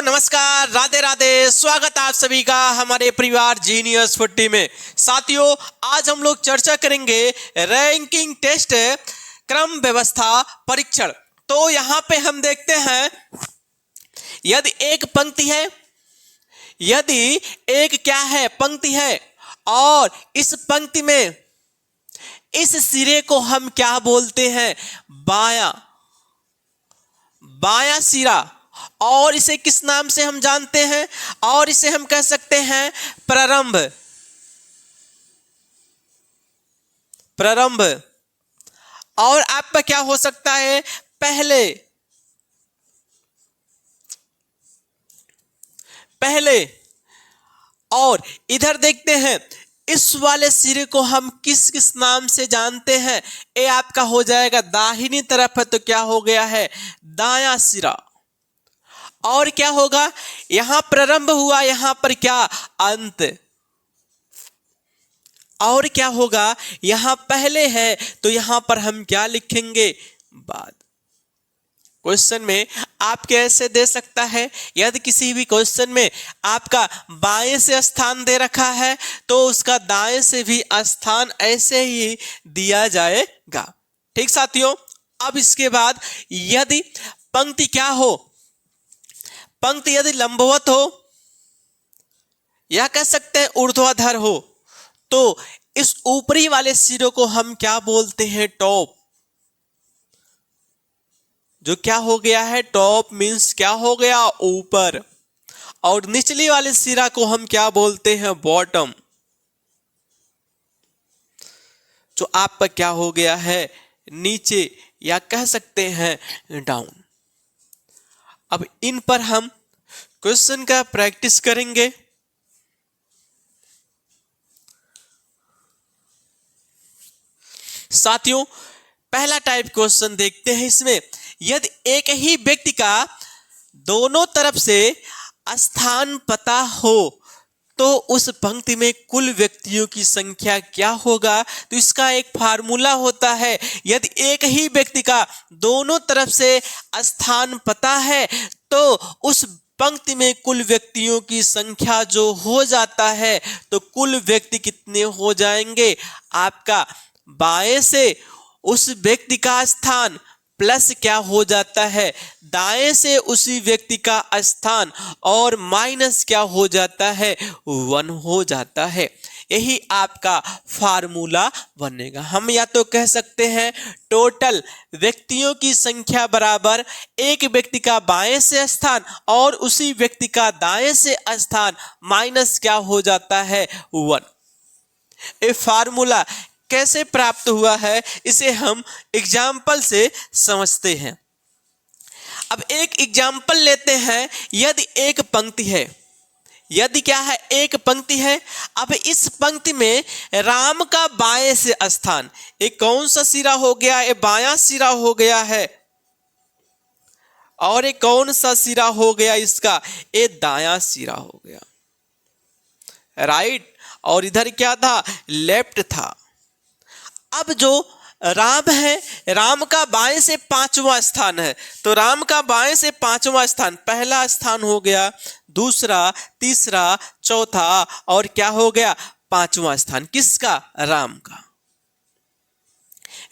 नमस्कार, राधे राधे। स्वागत आप सभी का हमारे परिवार जीनियस फुट्टी में। साथियों, आज हम लोग चर्चा करेंगे रैंकिंग टेस्ट क्रम व्यवस्था परीक्षण। तो यहाँ पे हम देखते हैं, यदि एक पंक्ति है, यदि एक क्या है पंक्ति है, और इस पंक्ति में इस सिरे को हम क्या बोलते हैं, बायां सिरा, और इसे किस नाम से हम जानते हैं, और इसे हम कह सकते हैं प्रारंभ। और आपका क्या हो सकता है, पहले। और इधर देखते हैं, इस वाले सिरे को हम किस किस नाम से जानते हैं। ये आपका हो जाएगा, दाहिनी तरफ है तो क्या हो गया है, दायां सिरा। और क्या होगा, यहां प्रारंभ हुआ, यहां पर क्या, अंत। और क्या होगा, यहां पहले है तो यहां पर हम क्या लिखेंगे, बाद। क्वेश्चन में आप कैसे दे सकता है, यदि किसी भी क्वेश्चन में आपका बाएं से स्थान दे रखा है तो उसका दाएं से भी स्थान ऐसे ही दिया जाएगा। ठीक साथियों, अब इसके बाद यदि पंक्ति क्या हो, पंक्ति यदि लंबवत हो या कह सकते हैं ऊर्ध्वाधर हो, तो इस ऊपरी वाले सिरे को हम क्या बोलते हैं, टॉप। जो क्या हो गया है, टॉप मीन्स क्या हो गया, ऊपर। और निचली वाले सिरा को हम क्या बोलते हैं, बॉटम। जो आपका क्या हो गया है, नीचे, या कह सकते हैं डाउन। अब इन पर हम क्वेश्चन का प्रैक्टिस करेंगे। साथियों, पहला टाइप क्वेश्चन देखते हैं। इसमें यदि एक ही व्यक्ति का दोनों तरफ से स्थान पता हो तो उस पंक्ति में कुल व्यक्तियों की संख्या क्या होगा। तो इसका एक फार्मूला होता है, यदि एक ही व्यक्ति का दोनों तरफ से स्थान पता है तो उस पंक्ति में कुल व्यक्तियों की संख्या जो हो जाता है, तो कुल व्यक्ति कितने हो जाएंगे, आपका बाएं से उस व्यक्ति का स्थान प्लस क्या हो जाता है, दाएं से उसी व्यक्ति का स्थान, और माइनस क्या हो जाता है, 1 हो जाता है। यही आपका फार्मूला बनेगा। हम या तो कह सकते हैं टोटल व्यक्तियों की संख्या बराबर एक व्यक्ति का बाएं से स्थान और उसी व्यक्ति का दाएं से स्थान माइनस क्या हो जाता है, 1। ये फार्मूला कैसे प्राप्त हुआ है, इसे हम एग्जाम्पल से समझते हैं। अब एक एग्जाम्पल लेते हैं। यदि एक पंक्ति है, यदि क्या है, एक पंक्ति है। अब इस पंक्ति में राम का बाएं से स्थान, ये कौन सा सिरा हो गया, ये बायां सिरा हो गया है। और ये कौन सा सिरा हो गया इसका, ये दायां सिरा हो गया, राइट। और इधर क्या था, लेफ्ट था। अब जो राम है, राम का बाएं से 5वां स्थान है, तो राम का बाएं से 5वां स्थान, पहला स्थान हो गया, दूसरा, तीसरा, चौथा, और क्या हो गया, 5वां स्थान किसका, राम का।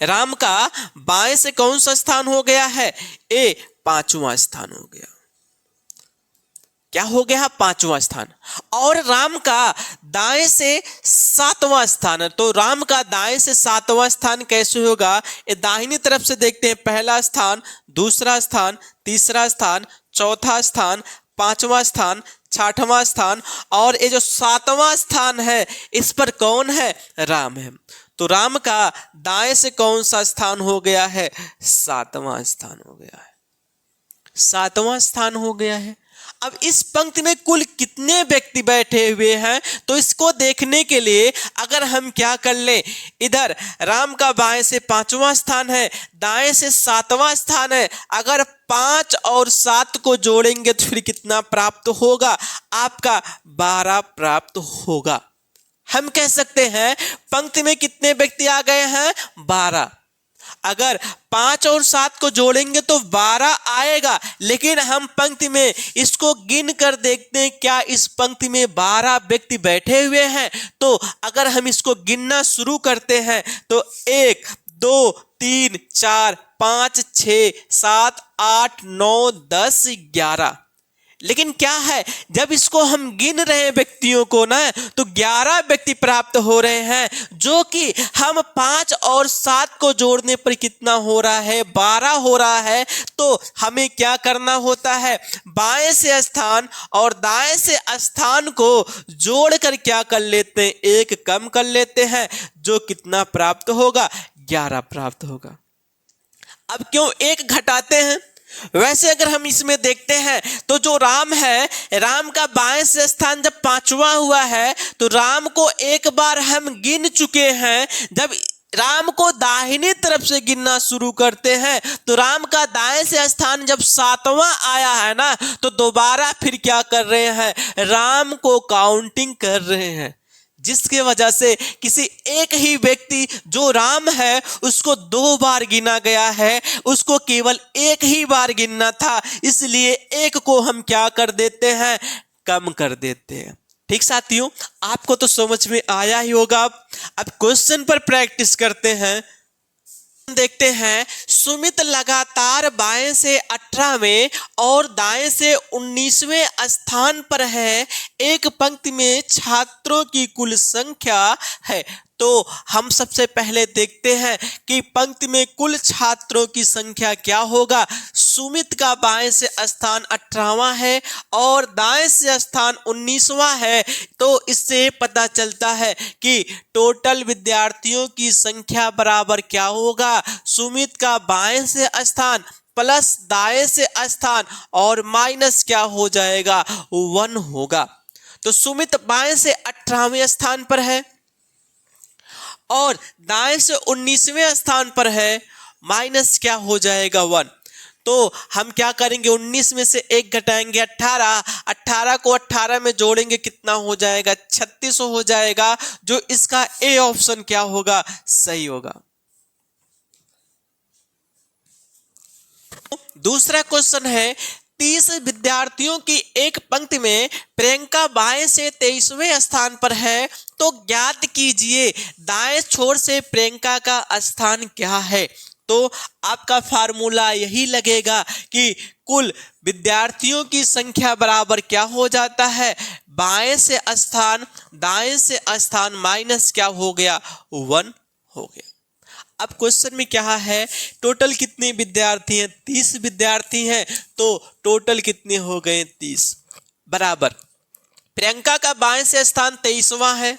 राम का बाएं से कौन सा स्थान हो गया है, ए 5वां स्थान हो गया। क्या हो गया, 5वां स्थान। और राम का दाएं से 7वां स्थान है, तो राम का दाएं से 7वां स्थान कैसे होगा, ये दाहिनी तरफ से देखते हैं, पहला स्थान, दूसरा स्थान, तीसरा स्थान, चौथा स्थान, 5वां स्थान, 6वां स्थान, और ये जो 7वां स्थान है इस पर कौन है, राम है। तो राम का दाएं से कौन सा स्थान हो गया है, 7वां स्थान हो गया है, 7वां स्थान हो गया है। अब इस पंक्ति में कुल कितने व्यक्ति बैठे हुए हैं, तो इसको देखने के लिए अगर हम क्या कर लें, इधर राम का बाएं से 5वां स्थान है, दाएं से 7वां स्थान है, अगर 5 और 7 को जोड़ेंगे तो फिर कितना प्राप्त होगा, आपका 12 प्राप्त होगा। हम कह सकते हैं पंक्ति में कितने व्यक्ति आ गए हैं, 12। अगर 5 और 7 को जोड़ेंगे तो 12 आएगा, लेकिन हम पंक्ति में इसको गिन कर देखते हैं, क्या इस पंक्ति में 12 व्यक्ति बैठे हुए हैं? तो अगर हम इसको गिनना शुरू करते हैं तो 1 2 3 4 5 6 7 8 9 10 11। लेकिन क्या है, जब इसको हम गिन रहे हैं व्यक्तियों को ना, तो 11 व्यक्ति प्राप्त हो रहे हैं, जो कि हम 5 और 7 को जोड़ने पर कितना हो रहा है? 12 हो रहा है। तो हमें क्या करना होता है? बाएं से स्थान और दाएं से स्थान को जोड़कर क्या कर लेते हैं? 1 कम कर लेते हैं, जो कितना प्राप्त होगा? 11 प्राप्त होगा। अब क्यों 1 घटाते हैं? वैसे अगर हम इसमें देखते हैं तो जो राम है, राम का बाएं से स्थान जब 5वां हुआ है तो राम को एक बार हम गिन चुके हैं। जब राम को दाहिनी तरफ से गिनना शुरू करते हैं तो राम का दाएं से स्थान जब 7वां आया है ना, तो दोबारा फिर क्या कर रहे हैं? राम को काउंटिंग कर रहे हैं, जिसकी वजह से किसी एक ही व्यक्ति जो राम है उसको 2 बार गिना गया है, उसको केवल 1 ही बार गिनना था, इसलिए 1 को हम क्या कर देते हैं? कम कर देते हैं। ठीक साथियों, आपको तो समझ में आया ही होगा। अब क्वेश्चन पर प्रैक्टिस करते हैं। देखते हैं, सुमित लगातार बाएं से 18वें और दाएं से 19वें स्थान पर है। एक पंक्ति में छात्रों की कुल संख्या है। तो हम सबसे पहले देखते हैं कि पंक्ति में कुल छात्रों की संख्या क्या होगा। सुमित का बाएं से स्थान 18वां है और दाएं से स्थान 19वां है, तो इससे पता चलता है कि टोटल विद्यार्थियों की संख्या बराबर क्या होगा? सुमित का बाएं से स्थान प्लस दाएं से स्थान और माइनस क्या हो जाएगा? 1 होगा। तो सुमित बाएं से 18वें स्थान पर है और दाएं से 19वें स्थान पर है, माइनस क्या हो जाएगा? 1। तो हम क्या करेंगे? 19 में से 1 घटाएंगे 18, 18 को 18 में जोड़ेंगे, कितना हो जाएगा? 36 हो जाएगा, जो इसका ए ऑप्शन क्या होगा? सही होगा। दूसरा क्वेश्चन है, 30 विद्यार्थियों की एक पंक्ति में प्रियंका बाएं से 23वें स्थान पर है, तो ज्ञात कीजिए दाएं छोर से प्रियंका का स्थान क्या है। तो आपका फार्मूला यही लगेगा कि कुल विद्यार्थियों की संख्या बराबर क्या हो जाता है? बाएं से स्थान दाएं से स्थान माइनस क्या हो गया? 1 हो गया। अब क्वेश्चन में क्या है? टोटल कितने विद्यार्थी हैं? 30 विद्यार्थी हैं, तो टोटल कितने हो गए? 30 बराबर प्रियंका का बाएं से स्थान 23वां है,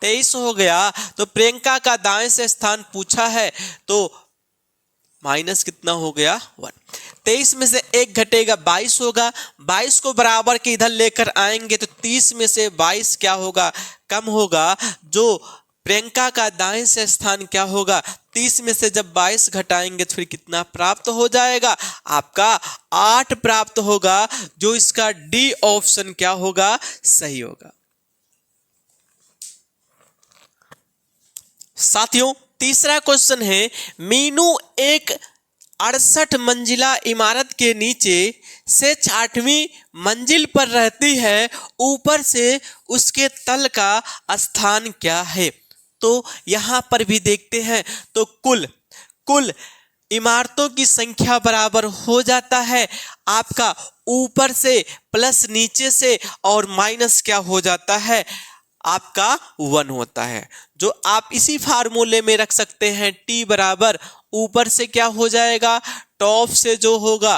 23 हो गया। तो प्रियंका का दाएं से स्थान पूछा है, तो माइनस कितना हो गया? 1। 23 में से 1 घटेगा 22 होगा, 22 को बराबर के इधर लेकर आएंगे तो 30 में से 22 क्या होगा? कम होगा। जो प्रियंका का दाएं से स्थान क्या होगा? 30 में से जब 22 घटाएंगे तो फिर कितना प्राप्त हो जाएगा? आपका 8 प्राप्त होगा, जो इसका डी ऑप्शन क्या होगा? सही होगा। साथियों, तीसरा क्वेश्चन है, मीनू एक 68 मंजिला इमारत के नीचे से 6वीं मंजिल पर रहती है, ऊपर से उसके तल का स्थान क्या है। तो यहां पर भी देखते हैं तो कुल इमारतों की संख्या बराबर हो जाता है आपका ऊपर से प्लस नीचे से और माइनस क्या हो जाता है? आपका 1 होता है, जो आप इसी फार्मूले में रख सकते हैं। टी बराबर ऊपर से क्या हो जाएगा? टॉप से जो होगा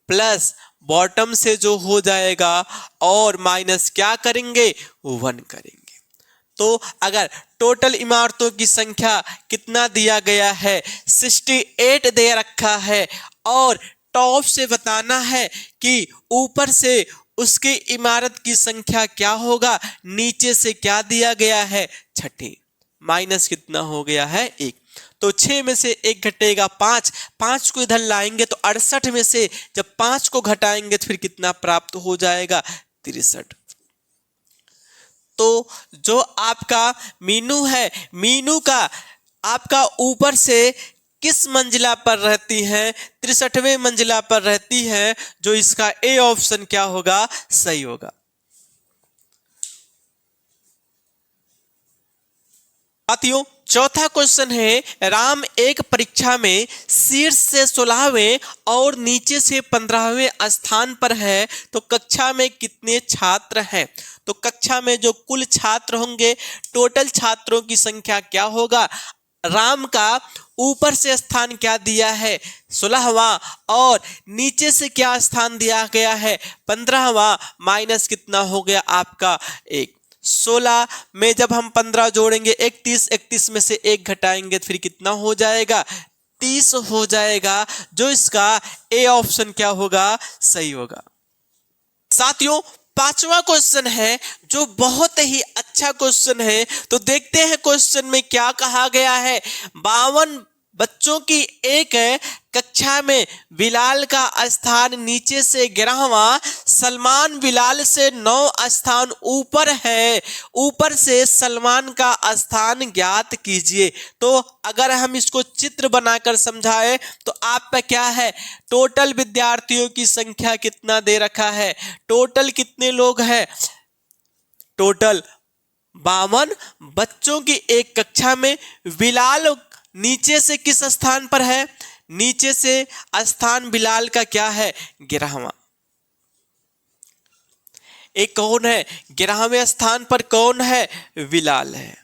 प्लस बॉटम से जो हो जाएगा और माइनस क्या करेंगे? 1 करेंगे। तो अगर टोटल इमारतों की संख्या कितना दिया गया है? 68 दे रखा है और टॉप से बताना है कि ऊपर से उसकी इमारत की संख्या क्या होगा, नीचे से क्या दिया गया है? 6। माइनस कितना हो गया है? 1। तो 6 में से 1 घटेगा 5, 5 को इधर लाएंगे तो 68 में से जब 5 को घटाएंगे तो फिर कितना प्राप्त हो जाएगा? 63। तो जो आपका मीनू है, मीनू का आपका ऊपर से किस मंजिला पर रहती हैं? 63वें मंजिला पर रहती हैं, जो इसका ए ऑप्शन क्या होगा? सही होगा। साथियों, चौथा क्वेश्चन है, राम एक परीक्षा में शीर्ष से 16वें और नीचे से 15वें स्थान पर है, तो कक्षा में कितने छात्र हैं? तो कक्षा में जो कुल छात्र होंगे, टोटल छात्रों की संख्या क्या होगा? राम का ऊपर से स्थान क्या दिया है? 16वां, और नीचे से क्या स्थान दिया गया है? 15वां, माइनस कितना हो गया आपका? 1। 16 में जब हम 15 जोड़ेंगे 31, 31 में से 1 घटाएंगे फिर कितना हो जाएगा? 30 हो जाएगा, जो इसका ए ऑप्शन क्या होगा? सही होगा। साथियों, पांचवा क्वेश्चन है, जो बहुत ही अच्छा क्वेश्चन है। तो देखते हैं क्वेश्चन में क्या कहा गया है। 52 बच्चों की एक कक्षा में बिलाल का स्थान नीचे से 11वां, सलमान बिलाल से 9 स्थान ऊपर है। ऊपर से सलमान का स्थान ज्ञात कीजिए। तो अगर हम इसको चित्र बनाकर समझाएं तो आपका क्या है? टोटल विद्यार्थियों की संख्या कितना दे रखा है? टोटल कितने लोग हैं? टोटल 52 बच्चों की एक कक्षा में बिलाल नीचे से किस स्थान पर है? नीचे से स्थान बिलाल का क्या है? 11वां। एक कौन है? 11वें स्थान पर कौन है? बिलाल है।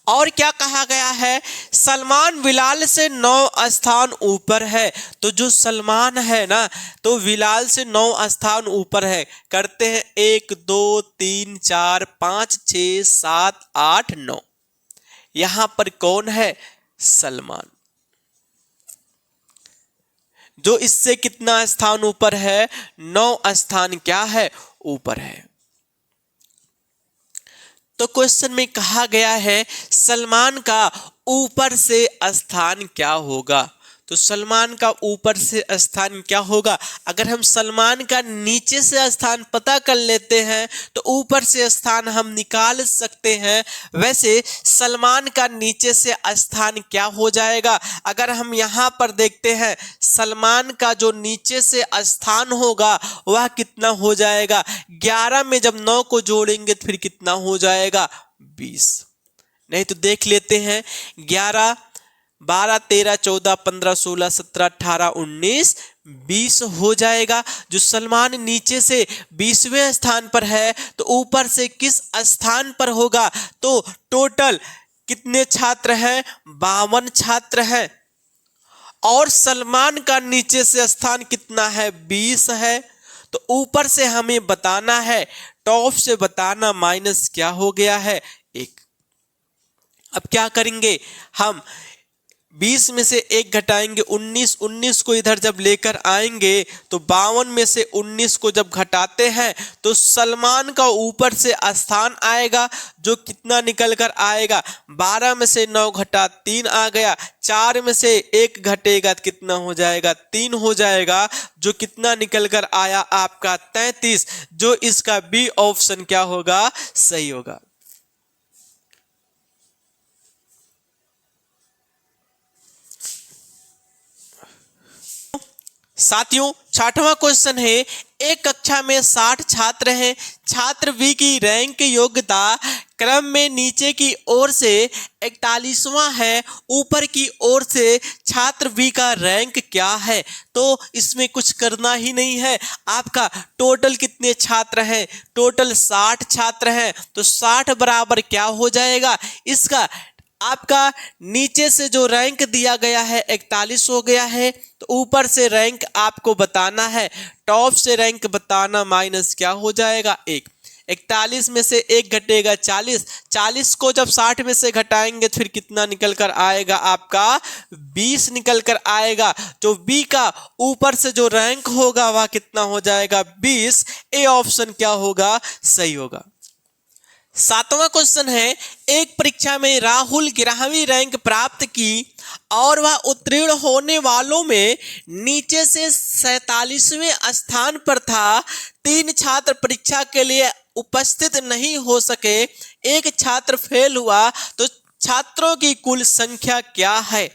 और क्या कहा गया है? सलमान बिलाल से 9 स्थान ऊपर है। तो जो सलमान है ना, तो बिलाल से 9 स्थान ऊपर है। करते हैं 1 2 3 4 5 6 7 8 9। यहां पर कौन है? सलमान। जो इससे कितना स्थान ऊपर है? 9 स्थान क्या है? ऊपर है। तो क्वेश्चन में कहा गया है सलमान का ऊपर से स्थान क्या होगा? तो सलमान का ऊपर से स्थान क्या होगा? अगर हम सलमान का नीचे से स्थान पता कर लेते हैं तो ऊपर से स्थान हम निकाल सकते हैं। वैसे सलमान का नीचे से स्थान क्या हो जाएगा? अगर हम यहाँ पर देखते हैं, सलमान का जो नीचे से स्थान होगा वह कितना हो जाएगा? 11 में जब 9 को जोड़ेंगे तो फिर कितना हो जाएगा? 20। नहीं तो देख लेते हैं, 11 12 13 14 15 16 17 18 19 20 हो जाएगा। जो सलमान नीचे से 20वें स्थान पर है, तो ऊपर से किस स्थान पर होगा? तो टोटल कितने छात्र हैं? 52 छात्र हैं। और सलमान का नीचे से स्थान कितना है? 20 है। तो ऊपर से हमें बताना है, टॉप से बताना, माइनस क्या हो गया है? 1। अब क्या करेंगे हम? 20 में से 1 घटाएंगे 19, 19 को इधर जब लेकर आएंगे तो 52 में से 19 को जब घटाते हैं तो सलमान का ऊपर से स्थान आएगा, जो कितना निकल कर आएगा? 12 में से 9 घटा 3 आ गया। 4 में से 1 घटेगा तो कितना हो जाएगा? 3 हो जाएगा, जो कितना निकल कर आया आपका? 33। जो इसका बी ऑप्शन क्या होगा? सही होगा। साथियों, 6वां क्वेश्चन है, एक कक्षा में 60 छात्र हैं। छात्र बी की रैंक योग्यता क्रम में नीचे की ओर से 41वां है, ऊपर की ओर से छात्र बी का रैंक क्या है? तो इसमें कुछ करना ही नहीं है। आपका टोटल कितने छात्र हैं? टोटल 60 छात्र हैं। तो 60 बराबर क्या हो जाएगा? इसका आपका नीचे से जो रैंक दिया गया है 41 हो गया है। तो ऊपर से रैंक आपको बताना है, टॉप से रैंक बताना, माइनस क्या हो जाएगा? 1। 41 में से 1 घटेगा 40, 40 को जब 60 में से घटाएंगे तो फिर कितना निकल कर आएगा? आपका 20 निकल कर आएगा। जो बी का ऊपर से जो रैंक होगा वह कितना हो जाएगा? 20। ए ऑप्शन क्या होगा? सही होगा। 7वां क्वेश्चन है, एक परीक्षा में राहुल 11वीं रैंक प्राप्त की और वह उत्तीर्ण होने वालों में नीचे से 47वें स्थान पर था। 3 छात्र परीक्षा के लिए उपस्थित नहीं हो सके, एक छात्र फेल हुआ। तो छात्रों की कुल संख्या क्या है?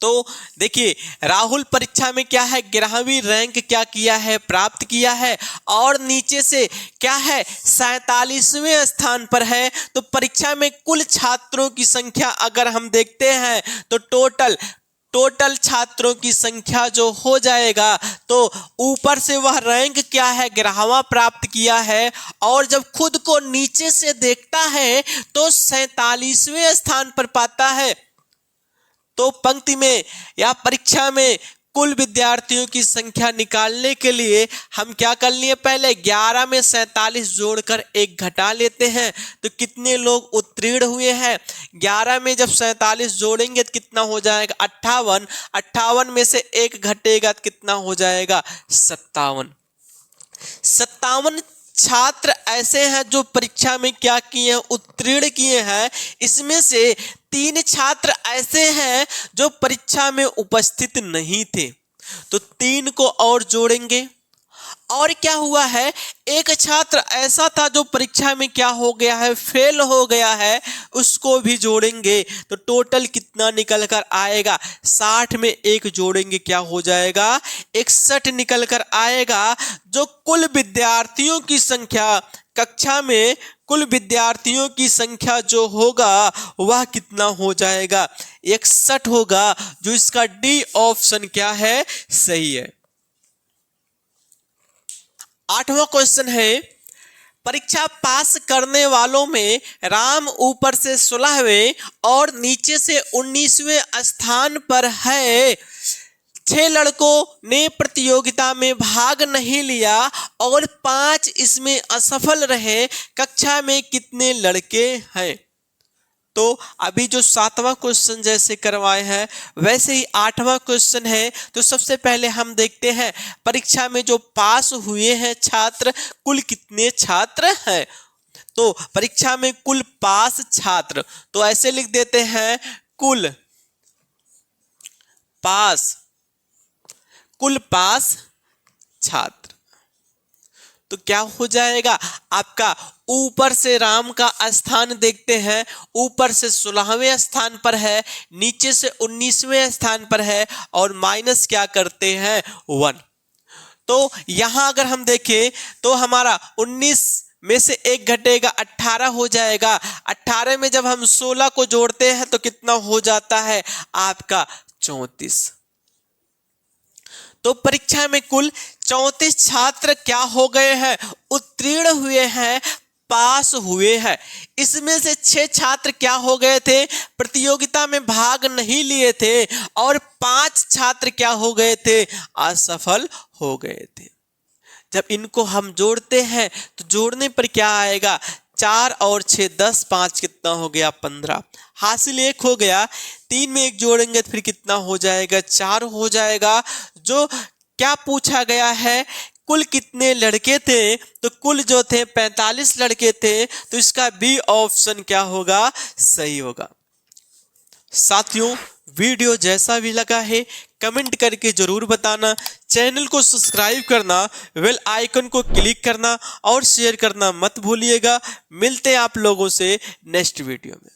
तो देखिए, राहुल परीक्षा में क्या है, 11वीं रैंक क्या किया है, प्राप्त किया है, और नीचे से क्या है, 47वें स्थान पर है। तो परीक्षा में कुल छात्रों की संख्या अगर हम देखते हैं तो टोटल छात्रों की संख्या जो हो जाएगा, तो ऊपर से वह रैंक क्या है, 11वां प्राप्त किया है, और जब खुद को नीचे से देखता है तो 47वें स्थान पर पाता है। तो पंक्ति में या परीक्षा में कुल विद्यार्थियों की संख्या निकालने के लिए हम क्या कर लिए, पहले 11 में 47 जोड़कर एक घटा लेते हैं। तो कितने लोग उत्तीर्ण हुए हैं, 11 में जब 47 जोड़ेंगे तो कितना हो जाएगा, 58। 58 में से एक घटेगा तो कितना हो जाएगा, 57। 57 छात्र ऐसे हैं जो परीक्षा में क्या किए हैं, उत्तीर्ण किए हैं। इसमें से 3 छात्र ऐसे हैं जो परीक्षा में उपस्थित नहीं थे, तो 3 को और जोड़ेंगे। और क्या हुआ है, एक छात्र ऐसा था जो परीक्षा में क्या हो गया है, फेल हो गया है, उसको भी जोड़ेंगे। तो टोटल कितना निकल कर आएगा, 60 में एक जोड़ेंगे क्या हो जाएगा, 61 निकल कर आएगा। जो कुल विद्यार्थियों की संख्या, कक्षा में कुल विद्यार्थियों की संख्या जो होगा वह कितना हो जाएगा, 61 होगा, जो इसका डी ऑप्शन क्या है, सही है। 8वां क्वेश्चन है, परीक्षा पास करने वालों में राम ऊपर से 16वें और नीचे से 19वें स्थान पर है। 6 लड़कों ने प्रतियोगिता में भाग नहीं लिया और 5 इसमें असफल रहे। कक्षा में कितने लड़के हैं? तो अभी जो 7वां क्वेश्चन जैसे करवाए हैं वैसे ही 8वां क्वेश्चन है। तो सबसे पहले हम देखते हैं परीक्षा में जो पास हुए हैं छात्र, कुल कितने छात्र हैं। तो परीक्षा में कुल पास छात्र, तो ऐसे लिख देते हैं कुल पास छात्र। तो क्या हो जाएगा आपका, ऊपर से राम का स्थान देखते हैं, ऊपर से 16वें स्थान पर है, नीचे से 19वें स्थान पर है, और माइनस क्या करते हैं, 1। तो यहां अगर हम देखें तो हमारा 19 में से एक घटेगा, 18 हो जाएगा। 18 में जब हम 16 को जोड़ते हैं तो कितना हो जाता है आपका, 34। तो परीक्षा में कुल 34 छात्र क्या हो गए हैं, उत्तीर्ण हुए हैं, पास हुए हैं। इसमें से 6 छात्र क्या हो गए थे, प्रतियोगिता में भाग नहीं लिए थे, और 5 छात्र क्या हो गए थे, असफल हो गए थे। जब इनको हम जोड़ते हैं तो जोड़ने पर क्या आएगा, 4 और 6 10, 5 कितना हो गया, 15। हासिल 1 हो गया, 3 में 1 जोड़ेंगे तो फिर कितना हो जाएगा, 4 हो जाएगा। जो क्या पूछा गया है, कुल कितने लड़के थे, तो कुल जो थे 45 लड़के थे। तो इसका बी ऑप्शन क्या होगा, सही होगा। साथियों, वीडियो जैसा भी लगा है कमेंट करके जरूर बताना, चैनल को सब्सक्राइब करना, बेल आइकन को क्लिक करना और शेयर करना मत भूलिएगा। मिलते हैं आप लोगों से नेक्स्ट वीडियो में।